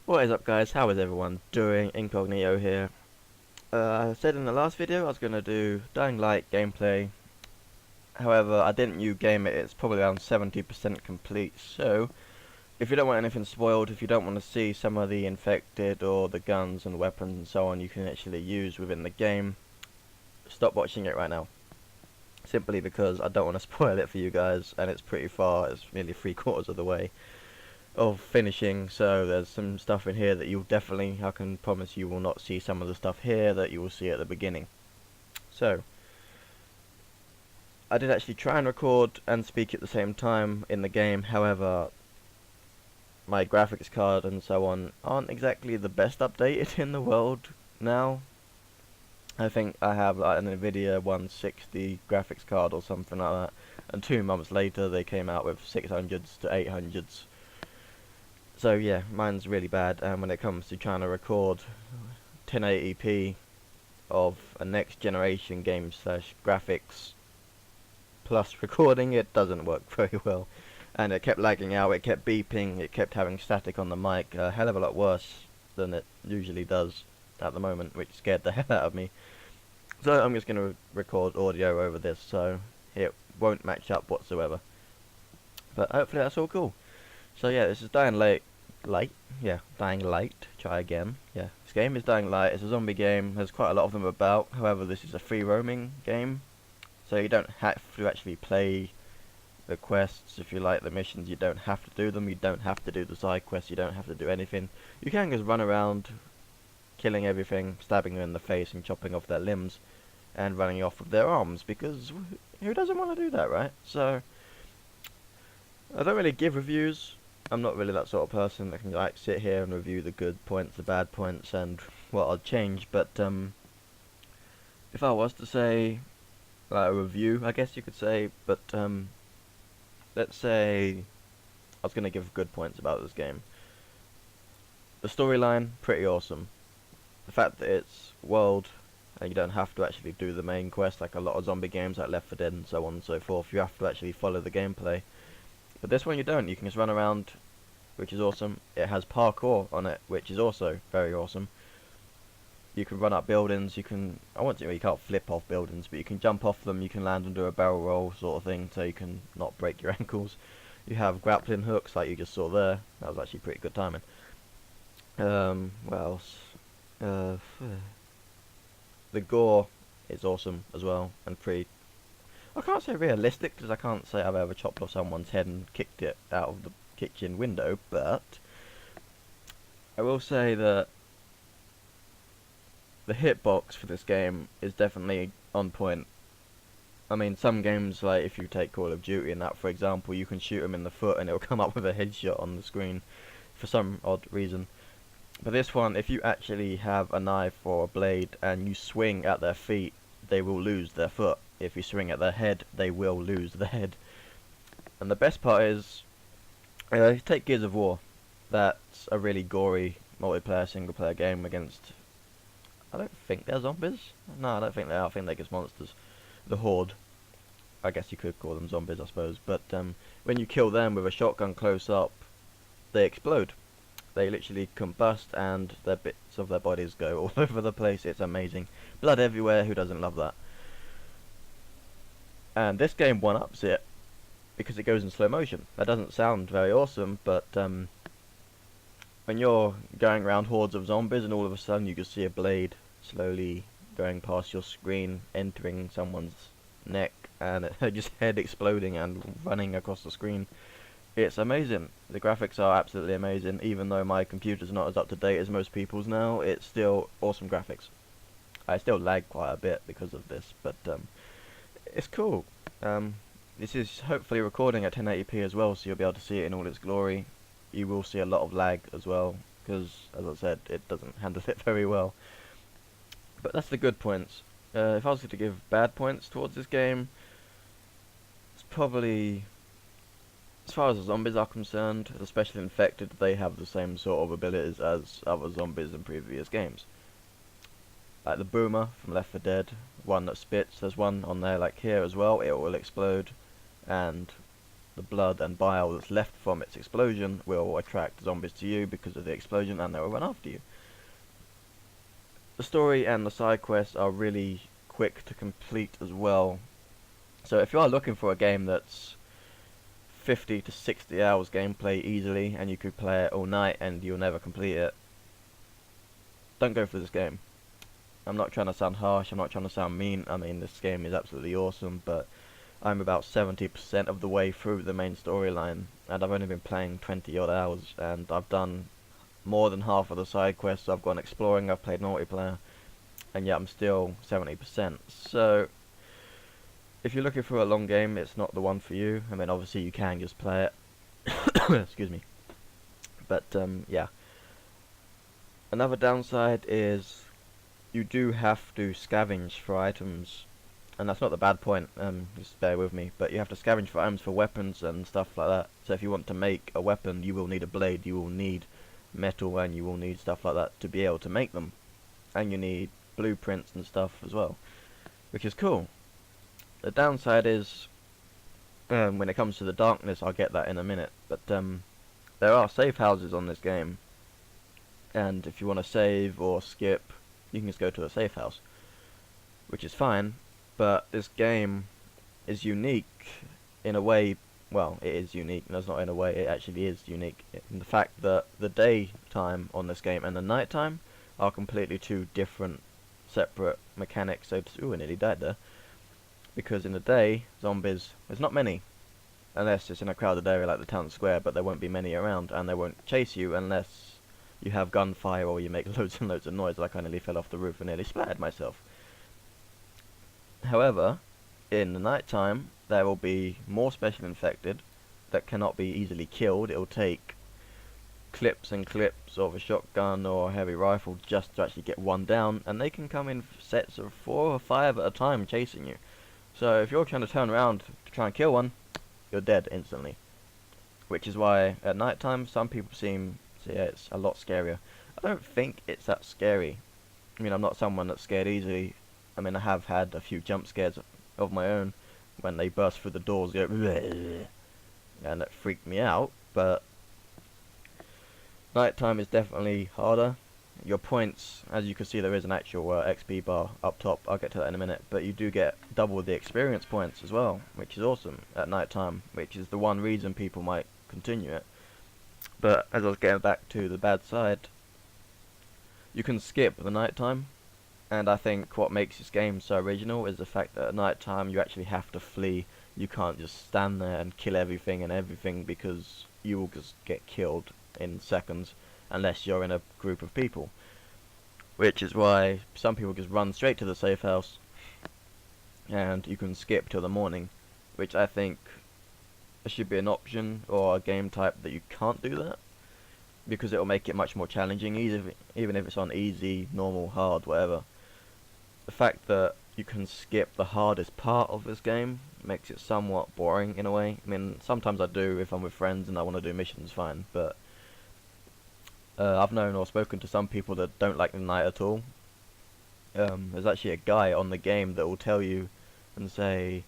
What is up, guys? How is everyone doing? Incognito here. I said in the last video I was going to do Dying Light gameplay. However, I didn't game it. It's probably around 70% complete. So, if you don't want anything spoiled, if you don't want to see some of the infected or the guns and weapons and so on you can actually use within the game, stop watching it right now. Simply because I don't want to spoil it for you guys, and it's pretty far. It's nearly 3/4 of the way of finishing, so there's some stuff in here that you'll definitely, I can promise you will not see some of the stuff here that you will see at the beginning. So, I did actually try and record and speak at the same time in the game, however, my graphics card and so on aren't exactly the best updated in the world now. I think I have like an Nvidia 160 graphics card or something like that, and 2 months later they came out with 600s to 800s. So yeah, mine's really bad, and when it comes to trying to record 1080p of a next generation game slash graphics plus recording, it doesn't work very well. And it kept lagging out, it kept beeping, it kept having static on the mic, a hell of a lot worse than it usually does at the moment, which scared the hell out of me. So I'm just going to record audio over this, so it won't match up whatsoever. But hopefully that's all cool. So yeah, this is Dying Light. Dying Light. Try again. Yeah, this game is Dying Light. It's a zombie game. There's quite a lot of them about. However, this is a free roaming game, so you don't have to actually play the quests. If you like the missions, you don't have to do them. You don't have to do the side quests. You don't have to do anything. You can just run around, killing everything, stabbing them in the face, and chopping off their limbs, and running off with their arms. Because who doesn't want to do that, right? So I don't really give reviews. I'm not really that sort of person that can like sit here and review the good points, the bad points, and what I'd change. But if I was to say like a review, I guess you could say. But let's say I was gonna give good points about this game. The storyline, pretty awesome. The fact that it's world and you don't have to actually do the main quest like a lot of zombie games like Left 4 Dead and so on and so forth. You have to actually follow the gameplay. But this one you don't. You can just run around, which is awesome. It has parkour on it, which is also very awesome. You can run up buildings. You can't flip off buildings, but you can jump off them. You can land and do a barrel roll sort of thing, so you can not break your ankles. You have grappling hooks, like you just saw there. That was actually pretty good timing. What else? The gore is awesome as well, and pretty. I can't say realistic because I can't say I've ever chopped off someone's head and kicked it out of the kitchen window, but I will say that the hitbox for this game is definitely on point. I mean, some games, like if you take Call of Duty and that for example, you can shoot them in the foot and it'll come up with a headshot on the screen for some odd reason. But this one, if you actually have a knife or a blade and you swing at their feet, they will lose their foot. If you swing at their head, they will lose their head. And the best part is, take Gears of War. That's a really gory multiplayer single player game against, I don't think they're zombies. No, I don't think they are. I think they're just monsters. The Horde. I guess you could call them zombies, I suppose. But when you kill them with a shotgun close up, they explode. They literally combust and their bits of their bodies go all over the place. It's amazing. Blood everywhere. Who doesn't love that? And this game one-ups it because it goes in slow motion. That doesn't sound very awesome, but when you're going around hordes of zombies and all of a sudden you can see a blade slowly going past your screen, entering someone's neck, and just head exploding and running across the screen. It's amazing. The graphics are absolutely amazing. Even though my computer's not as up to date as most people's now, it's still awesome graphics. I still lag quite a bit because of this, but it's cool. This is hopefully recording at 1080p as well, so you'll be able to see it in all its glory. You will see a lot of lag as well, because, as I said, it doesn't handle it very well. But that's the good points. If I was going to give bad points towards this game, it's probably, as far as the zombies are concerned, especially infected, they have the same sort of abilities as other zombies in previous games. Like the boomer from Left 4 Dead, one that spits, there's one on there like here as well, it will explode, and the blood and bile that's left from its explosion will attract zombies to you because of the explosion, and they will run after you. The story and the side quests are really quick to complete as well. So if you are looking for a game that's 50 to 60 hours gameplay easily, and you could play it all night and you'll never complete it, don't go for this game. I'm not trying to sound harsh, I'm not trying to sound mean. I mean, this game is absolutely awesome, but I'm about 70% of the way through the main storyline, and I've only been playing 20 odd hours, and I've done more than half of the side quests. I've gone exploring, I've played multiplayer, and yet I'm still 70%. So if you're looking for a long game, it's not the one for you. I mean, obviously you can just play it. Excuse me. But yeah. Another downside is you do have to scavenge for items, and that's not the bad point, just bear with me, but you have to scavenge for items for weapons and stuff like that. So if you want to make a weapon, you will need a blade, you will need metal, and you will need stuff like that to be able to make them. And you need blueprints and stuff as well, which is cool. The downside is, when it comes to the darkness, I'll get that in a minute, but there are safe houses on this game, and if you want to save or skip, you can just go to a safe house, which is fine. But this game is unique in a way. Well, it is unique, and that's not in a way, it actually is unique in the fact that the daytime on this game and the nighttime are completely two different, separate mechanics. So, ooh, I nearly died there. Because in the day, zombies, there's not many, unless it's in a crowded area like the town square, but there won't be many around, and they won't chase you unless you have gunfire or you make loads and loads of noise, like I nearly fell off the roof and nearly splattered myself. However, in the night time, there will be more special infected that cannot be easily killed. It will take clips and clips of a shotgun or a heavy rifle just to actually get one down, and they can come in sets of 4 or 5 at a time chasing you. So if you're trying to turn around to try and kill one, you're dead instantly. Which is why at night time some people seem to, yeah, it's a lot scarier. I don't think it's that scary. I mean, I'm not someone that's scared easily. I mean, I have had a few jump scares of my own when they burst through the doors, go, and it freaked me out. But nighttime is definitely harder. Your points, as you can see, there is an actual XP bar up top. I'll get to that in a minute. But you do get double the experience points as well, which is awesome at night time, which is the one reason people might continue it. But as I was getting back to the bad side, you can skip the night time, and I think what makes this game so original is the fact that at night time you actually have to flee. You can't just stand there and kill everything because you will just get killed in seconds unless you're in a group of people, which is why some people just run straight to the safe house and you can skip till the morning, which I think should be an option or a game type that you can't do that, because it will make it much more challenging, even if it's on easy, normal, hard, whatever. The fact that you can skip the hardest part of this game makes it somewhat boring in a way. I mean, sometimes I do if I'm with friends and I want to do missions, fine, but I've known or spoken to some people that don't like the night at all. There's actually a guy on the game that will tell you and say,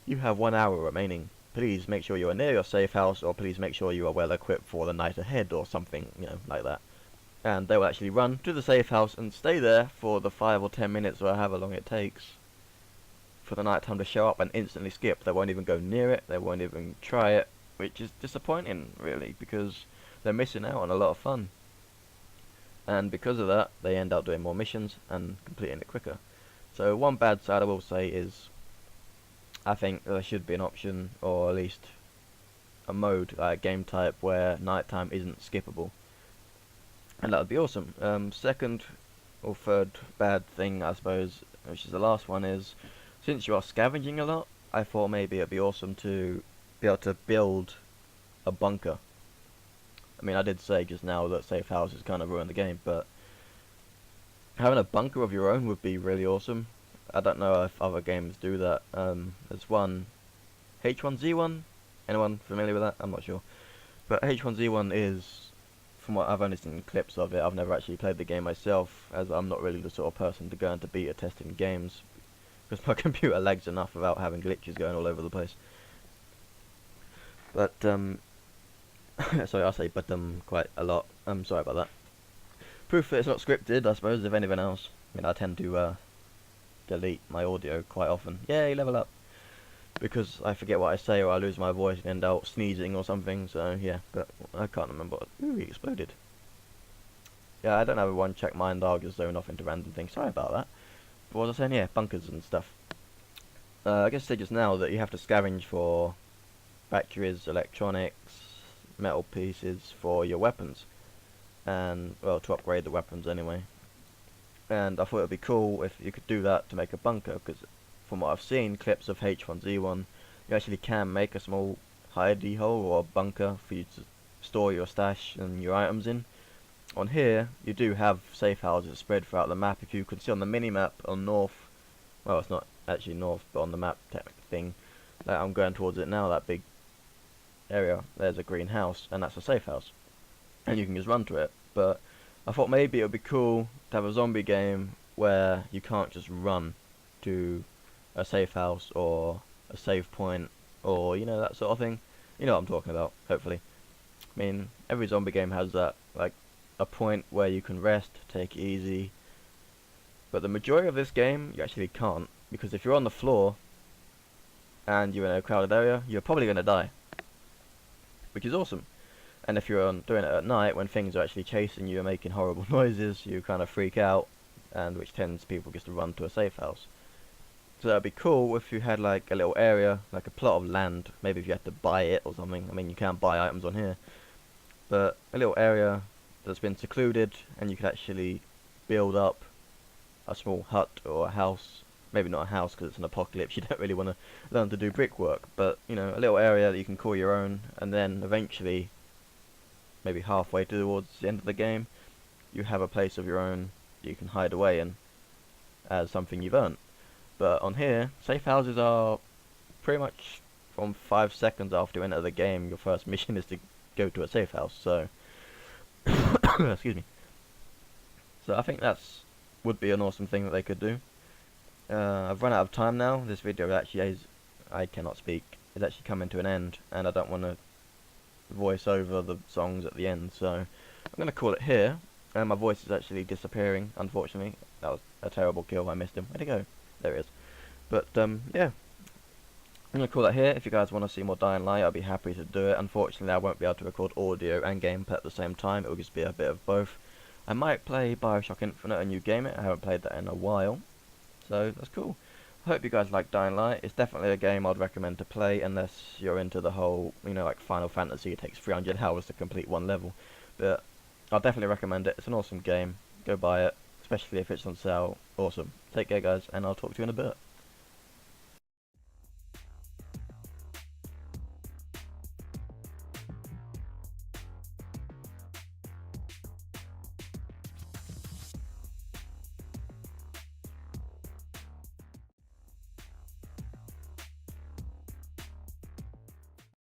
you have 1 hour remaining. Please make sure you are near your safe house, or please make sure you are well equipped for the night ahead, or something, you know, like that. And they will actually run to the safe house and stay there for the 5 or 10 minutes, or however long it takes, for the night time to show up and instantly skip. They won't even go near it, they won't even try it, which is disappointing, really, because they're missing out on a lot of fun. And because of that, they end up doing more missions and completing it quicker. So one bad side I will say is, I think there should be an option, or at least a mode, like a game type, where nighttime isn't skippable. And that would be awesome. Second or third bad thing, I suppose, which is the last one, is since you are scavenging a lot, I thought maybe it'd be awesome to be able to build a bunker. I mean, I did say just now that safe houses kind of ruin the game, but having a bunker of your own would be really awesome. I don't know if other games do that. There's one, H1Z1. Anyone familiar with that? I'm not sure. But H1Z1 is, from what I've only seen clips of it, I've never actually played the game myself, as I'm not really the sort of person to go into beta testing games, because my computer lags enough without having glitches going all over the place. But sorry, I say but quite a lot. I'm sorry about that. Proof that it's not scripted, I suppose. If anything else, I mean, I tend to delete my audio quite often. Yay, level up! Because I forget what I say or I lose my voice and end up sneezing or something. So yeah, but I can't remember. Ooh, he exploded. Yeah, I don't have a one check mind. I'll just zone off into random things. Sorry about that. But what was I saying? Yeah, bunkers and stuff. I guess I said just now that you have to scavenge for batteries, electronics, metal pieces for your weapons, and well, to upgrade the weapons anyway. And I thought it'd be cool if you could do that to make a bunker, because from what I've seen clips of H1Z1, you actually can make a small hidey hole or a bunker for you to store your stash and your items in. On here, you do have safe houses spread throughout the map. If you can see on the mini-map on north, well, it's not actually north, but on the map thing that I'm going towards it now, that big area, there's a green house, and that's a safe house. And you can just run to it. But I thought maybe it would be cool to have a zombie game where you can't just run to a safe house or a save point or, you know, that sort of thing. You know what I'm talking about, hopefully. I mean, every zombie game has that, like, a point where you can rest, take it easy. But the majority of this game, you actually can't. Because if you're on the floor and you're in a crowded area, you're probably going to die. Which is awesome. And if you're doing it at night when things are actually chasing you and making horrible noises, you kind of freak out, and which tends people just to run to a safe house. So that'd be cool if you had like a little area, like a plot of land, maybe if you had to buy it or something. I mean, you can buy items on here, but a little area that's been secluded, and you could actually build up a small hut or a house. Maybe not a house because it's an apocalypse, you don't really want to learn to do brickwork, but you know, a little area that you can call your own, and then eventually, maybe halfway towards the end of the game, you have a place of your own that you can hide away in as something you've earned. But on here, safe houses are pretty much from 5 seconds after you enter the game, your first mission is to go to a safe house, so excuse me. So I think that's would be an awesome thing that they could do. I've run out of time now. This video actually is, I cannot speak, is actually coming to an end, and I don't want to voice over the songs at the end, so I'm going to call it here. And my voice is actually disappearing, unfortunately. That was a terrible kill, I missed him. Where'd he go? There he is. But yeah, I'm going to call that here. If you guys want to see more Dying Light, I'll be happy to do it. Unfortunately, I won't be able to record audio and gameplay at the same time. It will just be a bit of both. I might play Bioshock Infinite, a new game. I haven't played that in a while, so that's cool. I hope you guys like Dying Light. It's definitely a game I'd recommend to play unless you're into the whole, you know, like Final Fantasy. It takes 300 hours to complete one level, but I'll definitely recommend it. It's an awesome game. Go buy it, especially if it's on sale. Awesome. Take care, guys, and I'll talk to you in a bit.